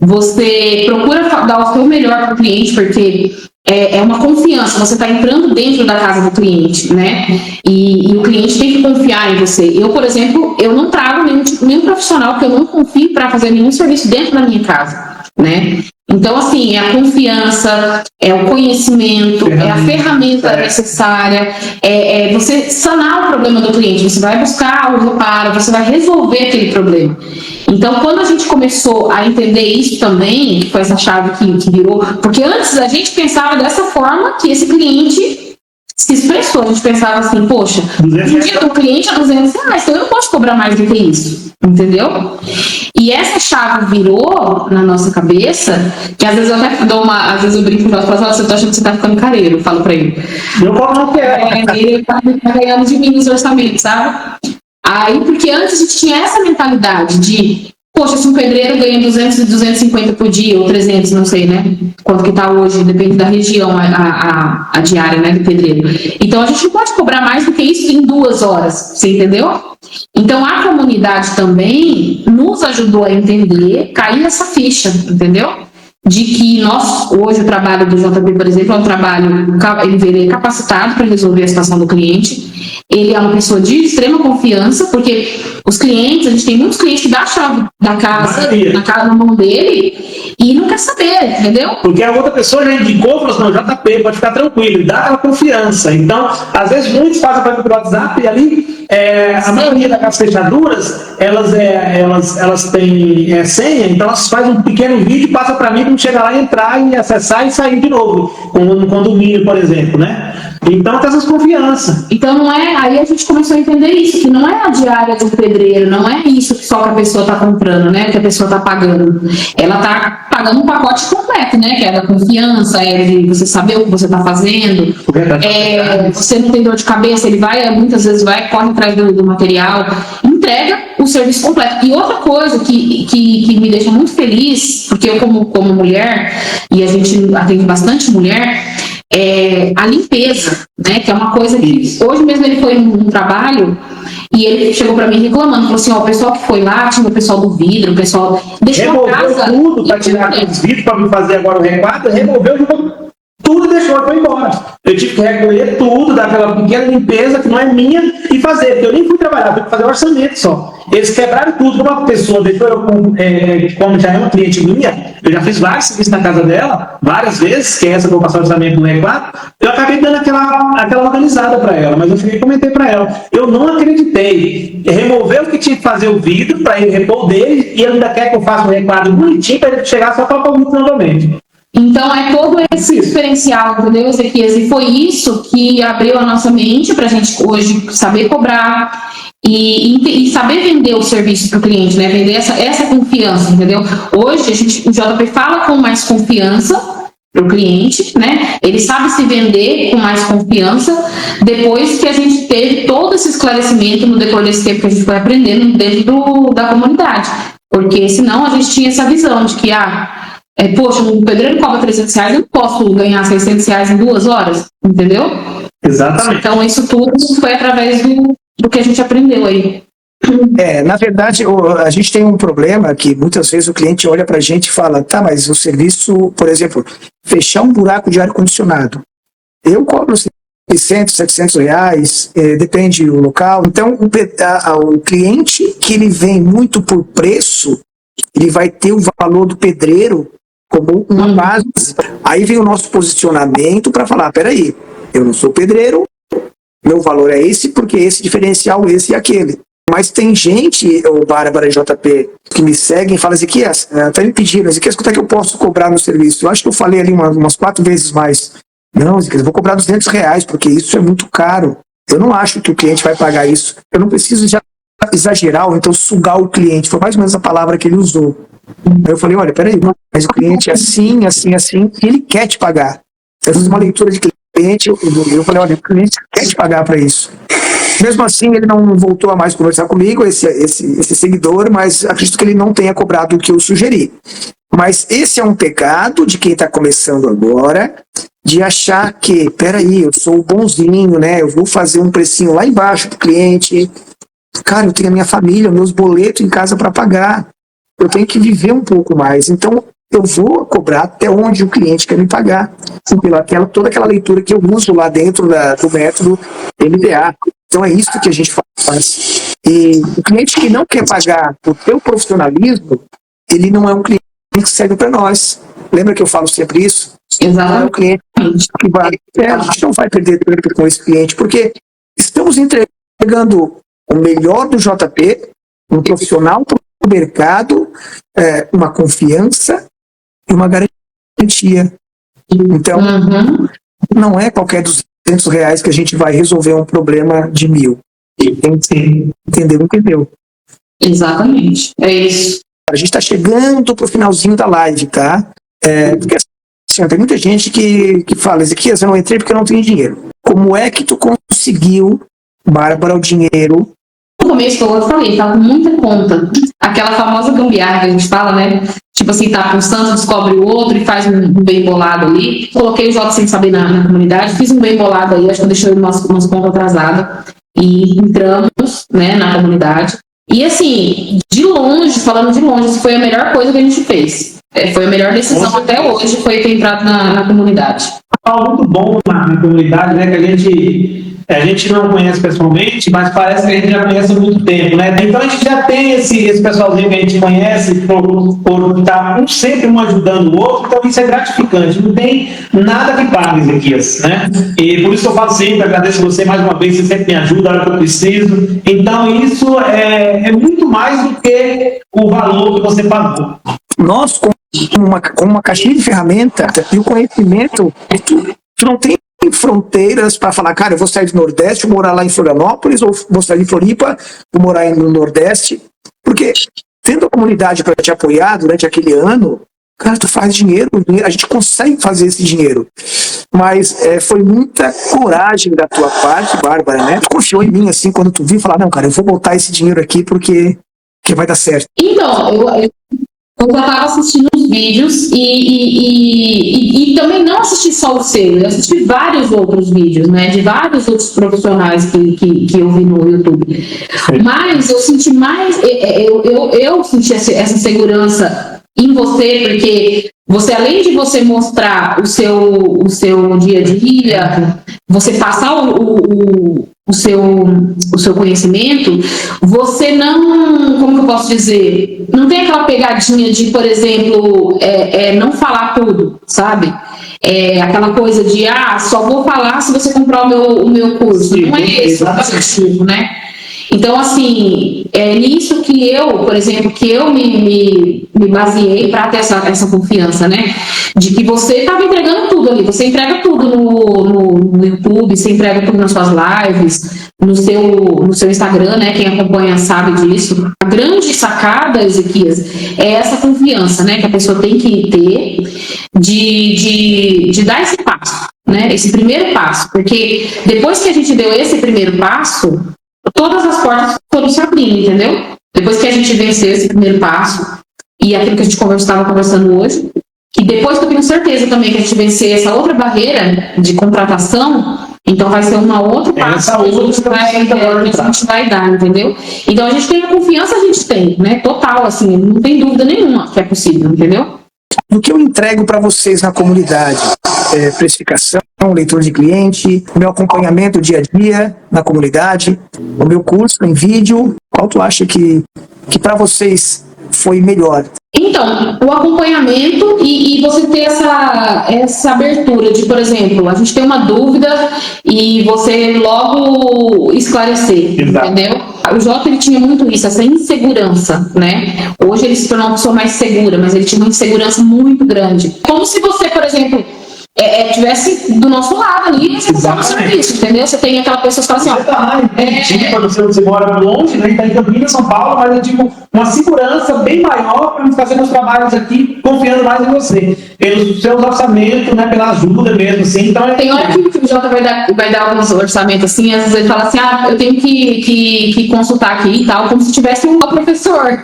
você procura dar o seu melhor para o cliente, porque é uma confiança, você está entrando dentro da casa do cliente, né? E o cliente tem que confiar em você. Eu, por exemplo, eu não trago nenhum profissional que eu não confie para fazer nenhum serviço dentro da minha casa, né? Então, assim, é a confiança, é o conhecimento, é a ferramenta necessária, é você sanar o problema do cliente, você vai buscar o reparo, você vai resolver aquele problema. Então, quando a gente começou a entender isso também, que foi essa chave que virou, porque antes a gente pensava dessa forma que esse cliente se expressou, a gente pensava assim, poxa, um dia do cliente é 200 reais, então eu não posso cobrar mais do que isso, entendeu? E essa chave virou na nossa cabeça, que às vezes eu até às vezes eu brinco com o Jota e falo, você tá achando que você tá ficando careiro, eu falo pra ele. Eu não quero. Ele tá ganhando de mim nos orçamentos, sabe? Aí, porque antes a gente tinha essa mentalidade de, poxa, se um pedreiro ganha 200, 250 por dia, ou 300, não sei, né? Quanto que tá hoje, depende da região, a diária, né, do pedreiro. Então, a gente não pode cobrar mais do que isso em 2 horas, você entendeu? Então, a comunidade também nos ajudou a entender, cair nessa ficha, entendeu? De que hoje o trabalho do JP, por exemplo, é um trabalho, ele é capacitado para resolver a situação do cliente. Ele é uma pessoa de extrema confiança, porque os clientes, a gente tem muitos clientes que dão a chave da casa na mão dele e não quer saber, entendeu? Porque a outra pessoa já indicou, falou assim, não, JP, pode ficar tranquilo, dá aquela confiança. Então, às vezes, muitos fazem para o WhatsApp e ali, a maioria das fechaduras, elas têm senha, então elas fazem um pequeno vídeo e passam para mim, como chegar lá, entrar e acessar e sair de novo, como no condomínio, por exemplo, né? Então tem essas confianças. Então não é, aí a gente começou a entender isso, que não é a diária do pedreiro, não é isso só que a pessoa está comprando, né? Que a pessoa está pagando. Ela está pagando um pacote completo, né? Que é da confiança, é de você saber o que você está fazendo. Você não tem dor de cabeça, ele muitas vezes corre atrás do material, entrega o serviço completo. E outra coisa que me deixa muito feliz, porque eu como mulher, e a gente atende bastante mulher, a limpeza, né? Que é uma coisa que hoje mesmo ele foi num trabalho e ele chegou para mim reclamando, falou assim, o pessoal que foi lá, tinha o pessoal do vidro, o pessoal deixou a casa tudo para tirar os vidros para me fazer agora o requadro, removeu tudo e deixou e foi embora. Eu tive que recolher tudo, dar aquela pequena limpeza que não é minha e fazer, porque eu nem fui trabalhar, fui fazer orçamento só. Eles quebraram tudo, uma pessoa deixou eu, como já é uma cliente minha, eu já fiz vários serviços na casa dela, várias vezes, que é essa que eu passar orçamento no E4, eu acabei dando aquela organizada para ela, mas eu cheguei e comentei para ela, eu não acreditei, removeu o que tinha que fazer o vidro para ele repor dele, e ele ainda quer que eu faça um requadro bonitinho para ele chegar só para o vidro novamente. Então é todo esse diferencial, entendeu, Ezequias? E foi isso que abriu a nossa mente para a gente hoje saber cobrar e saber vender o serviço para o cliente, né? Vender essa confiança, entendeu? Hoje o JP fala com mais confiança para o cliente, né? Ele sabe se vender com mais confiança depois que a gente teve todo esse esclarecimento no decorrer desse tempo que a gente foi aprendendo dentro da comunidade. Porque senão a gente tinha essa visão de que, poxa, um pedreiro cobra 300 reais, eu não posso ganhar 600 reais em 2 horas, entendeu? Exatamente. Então isso tudo foi através do que a gente aprendeu aí. Na verdade, a gente tem um problema que muitas vezes o cliente olha pra gente e fala, tá, mas o serviço, por exemplo, fechar um buraco de ar-condicionado, eu cobro 600, 700 reais, depende do local. Então, o cliente que ele vem muito por preço, ele vai ter o valor do pedreiro como uma base. Aí vem o nosso posicionamento para falar, peraí, eu não sou pedreiro, Meu valor é esse porque esse diferencial, esse e aquele. Mas tem gente, o Bárbara e JP, que me seguem e falam, Ezequias, até me pediram, Ezequias, quanto é que eu posso cobrar no serviço? Eu acho que eu falei ali umas 4 vezes mais. Não, Ezequias, eu vou cobrar R$200, porque isso é muito caro. Eu não acho que o cliente vai pagar isso. Eu não preciso exagerar ou então sugar o cliente. Foi mais ou menos a palavra que ele usou. Aí eu falei, olha, peraí, mas o cliente é assim, assim, assim, e ele quer te pagar. Eu fiz uma leitura de cliente, eu falei, olha, o cliente quer te pagar para isso. Mesmo assim, ele não voltou a mais conversar comigo, esse seguidor, mas acredito que ele não tenha cobrado o que eu sugeri. Mas esse é um pecado de quem está começando agora, de achar que, peraí, eu sou bonzinho, né? Eu vou fazer um precinho lá embaixo pro cliente. Cara, eu tenho a minha família, meus boletos em casa para pagar. Eu tenho que viver um pouco mais. Então, eu vou cobrar até onde o cliente quer me pagar. Toda aquela leitura que eu uso lá dentro do método MDA. Então é isso que a gente faz. E o cliente que não quer pagar o teu profissionalismo, ele não é um cliente que serve para nós. Lembra que eu falo sempre isso? Exatamente. Não é um cliente que vai... a gente não vai perder tempo com esse cliente, porque estamos entregando o melhor do JP, um profissional para o mercado, uma confiança e uma garantia. Então, não é qualquer R$200 que a gente vai resolver um problema de 1.000. Entendeu? Exatamente. É isso. A gente está chegando pro finalzinho da live, tá? Porque assim, tem muita gente que fala, Ezequias, eu não entrei porque eu não tenho dinheiro. Como é que tu conseguiu, Bárbara, o dinheiro? No começo, eu falei, tá com muita conta. Aquela famosa gambiarra que a gente fala, né? Tipo assim, tá com um santo, descobre o outro e faz um bem bolado ali. Coloquei o Jota sem saber na comunidade, fiz um bem bolado aí, acho que eu deixei umas contas atrasadas. E entramos, né, na comunidade. E assim, de longe, falando de longe, isso foi a melhor coisa que a gente fez. Foi a melhor decisão até hoje, foi ter entrado na comunidade. Algo muito bom na comunidade, né, que a gente não conhece pessoalmente, mas parece que a gente já conhece há muito tempo, né? Então a gente já tem esse pessoalzinho que a gente conhece por estar sempre um ajudando o outro, então isso é gratificante, não tem nada que pague, Ezequias, né? E por isso eu falo sempre, agradeço você mais uma vez, você sempre me ajuda na hora que eu preciso, então isso é muito mais do que o valor que você pagou. Nós, com uma caixinha de ferramenta e o conhecimento, tu não tem fronteiras para falar, cara, eu vou sair do Nordeste, vou morar lá em Florianópolis, ou vou sair de Floripa, vou morar no Nordeste, porque tendo a comunidade para te apoiar durante aquele ano, cara, tu faz dinheiro, a gente consegue fazer esse dinheiro. Mas foi muita coragem da tua parte, Bárbara, né? Tu confiou em mim, assim, quando tu viu, falar, não, cara, eu vou botar esse dinheiro aqui porque vai dar certo. Então, eu já estava assistindo os vídeos e também não assisti só o seu, eu assisti vários outros vídeos, né, de vários outros profissionais que eu vi no YouTube. Mas eu senti mais, eu senti essa segurança em você, porque você, além de você mostrar o seu dia a dia, você passar o seu conhecimento, você não, como que eu posso dizer, não tem aquela pegadinha de, por exemplo, não falar tudo, sabe? Aquela coisa de, só vou falar se você comprar o meu curso. Não é esse o objetivo, né? Então, assim, é nisso que eu, por exemplo, que eu me baseei para ter essa confiança, né? De que você estava entregando tudo ali, você entrega tudo no YouTube, você entrega tudo nas suas lives, no seu Instagram, né? Quem acompanha sabe disso. A grande sacada, Ezequias, é essa confiança, né? Que a pessoa tem que ter de dar esse passo, né? Esse primeiro passo, porque depois que a gente deu esse primeiro passo, todas as portas foram se abrindo, entendeu? Depois que a gente venceu esse primeiro passo, e aquilo que a gente estava conversando hoje, e depois que eu tenho certeza também que a gente vencer essa outra barreira de contratação, então vai ser uma outra passo que a gente vai dar, entendeu? Então a gente tem a confiança, a gente tem, né? Total, assim, não tem dúvida nenhuma que é possível, entendeu? Do que eu entrego para vocês na comunidade, precificação, leitura de cliente, meu acompanhamento dia a dia na comunidade, o meu curso em vídeo, qual tu acha que para vocês foi melhor? Então, o acompanhamento e você ter essa abertura de, por exemplo, a gente tem uma dúvida e você logo esclarecer, entendeu? O Jota, ele tinha muito isso, essa insegurança, né? Hoje ele se tornou uma pessoa mais segura, mas ele tinha uma insegurança muito grande. Como se você, por exemplo, tivesse do nosso lado ali, você faz o serviço, entendeu? Você tem aquela pessoa que fala assim, ó... Você tá lá em você mora longe, né? Está em Campinas, São Paulo, mas eu digo uma segurança bem maior para fazer meus trabalhos aqui, confiando mais em você. Pelos seus orçamentos, né? Pela ajuda mesmo, assim. Então, tem hora que o Jota vai dar alguns orçamentos assim, às vezes ele fala assim, eu tenho que consultar aqui e tal, como se tivesse um professor.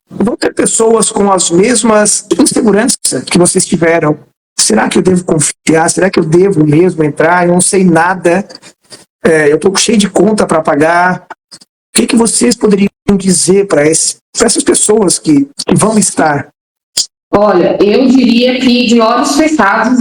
Vão ter pessoas com as mesmas inseguranças que vocês tiveram. Será que eu devo confiar? Será que eu devo mesmo entrar? Eu não sei nada. Eu estou cheio de conta para pagar. O que vocês poderiam dizer para essas pessoas que vão estar? Olha, eu diria que de olhos fechados,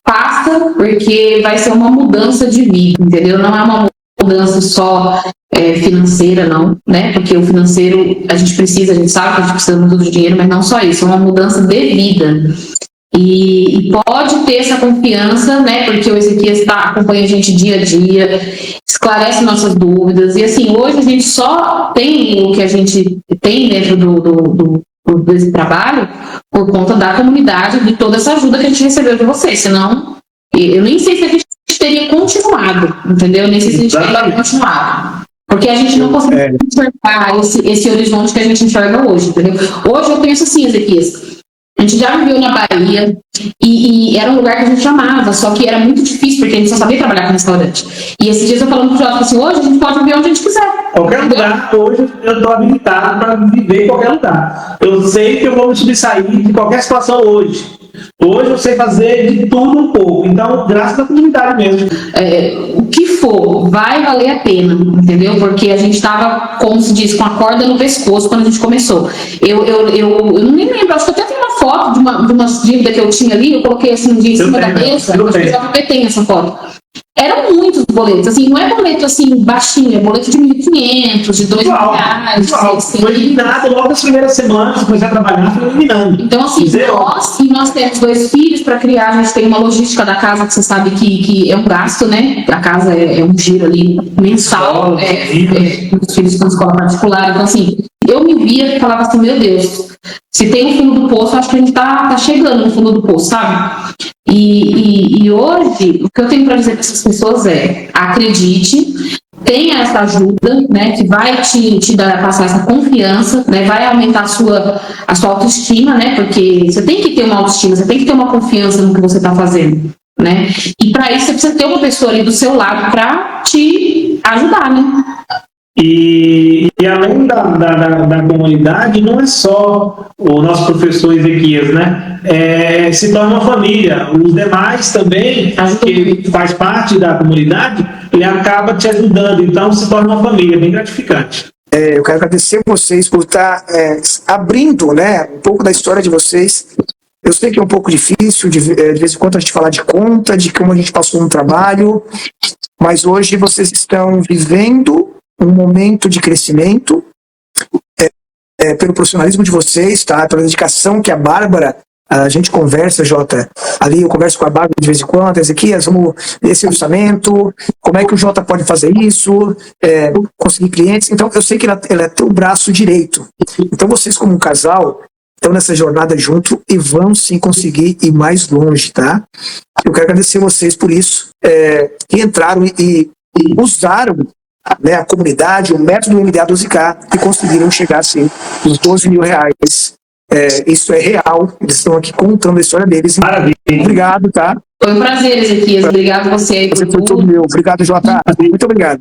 faça, porque vai ser uma mudança de vida, entendeu? Não é uma mudança só financeira, não, né? Porque o financeiro, a gente sabe que a gente precisa muito do dinheiro, mas não só isso, é uma mudança de vida. E pode ter essa confiança, né? Porque o Ezequias acompanha a gente dia a dia, esclarece nossas dúvidas. E assim, hoje a gente só tem o que a gente tem dentro desse trabalho por conta da comunidade, de toda essa ajuda que a gente recebeu de vocês. Senão, eu nem sei se a gente teria continuado, entendeu? Nem sei se a gente teria continuado. Porque a gente não consegue enxergar esse horizonte que a gente enxerga hoje, entendeu? Hoje eu penso assim, Ezequias. A gente já viveu na Bahia e era um lugar que a gente amava, só que era muito difícil porque a gente só sabia trabalhar com restaurante. E esses dias eu falando pro Jota assim, hoje a gente pode viver onde a gente quiser. Qualquer lugar, hoje eu estou habilitado para viver em qualquer lugar. Eu sei que eu vou me subsair de qualquer situação hoje. Hoje eu sei fazer de tudo um pouco. Então, graças à comunidade mesmo. O que for, vai valer a pena, entendeu? Porque a gente estava, como se diz, com a corda no pescoço quando a gente começou. Eu não me lembro, acho que eu até tenho uma foto de uma dívida que eu tinha ali, eu coloquei assim um dia em cima da mesa, acho que já tem essa foto. Eram muitos boletos, assim, não é boleto assim baixinho, é boleto de 1.500, de R$2.000. Foi eliminado logo nas primeiras semanas, comecei a trabalhar, foi eliminando. Então, assim, nós temos 2 filhos para criar, a gente tem uma logística da casa que você sabe que é um gasto, né? A casa é um giro ali mensal, os filhos estão em escola particular, então assim, eu me via e falava assim, meu Deus, se tem o fundo do poço, acho que a gente tá chegando no fundo do poço, sabe? E hoje, o que eu tenho para dizer para essas pessoas acredite, tenha essa ajuda, né, que vai te passar essa confiança, né, vai aumentar a sua autoestima, né, porque você tem que ter uma autoestima, você tem que ter uma confiança no que você está fazendo, né, e para isso você precisa ter uma pessoa ali do seu lado para te ajudar, né. E além da comunidade, não é só o nosso professor Ezequias, né? Se torna uma família. Os demais também, que faz parte da comunidade, ele acaba te ajudando. Então, se torna uma família, bem gratificante. Eu quero agradecer vocês por estar abrindo, né, um pouco da história de vocês. Eu sei que é um pouco difícil, de vez em quando a gente falar de conta, de como a gente passou no trabalho, mas hoje vocês estão vivendo um momento de crescimento pelo profissionalismo de vocês, tá? Pela dedicação que a Bárbara, a gente conversa, Jota, ali eu converso com a Bárbara de vez em quando, Ezequias, vamos ver esse orçamento, como é que o Jota pode fazer isso, conseguir clientes. Então eu sei que ela é teu braço direito. Então vocês como um casal estão nessa jornada junto e vão sim conseguir ir mais longe, tá? Eu quero agradecer vocês por isso, que entraram e usaram, né, a comunidade, o método MDA12K e conseguiram chegar assim nos R$12.000. Isso é real, eles estão aqui contando a história deles. Maravilha. Obrigado, tá? Foi um prazer, Ezequias. Obrigado a você. Você foi tudo meu. Obrigado, Jota. Muito obrigado.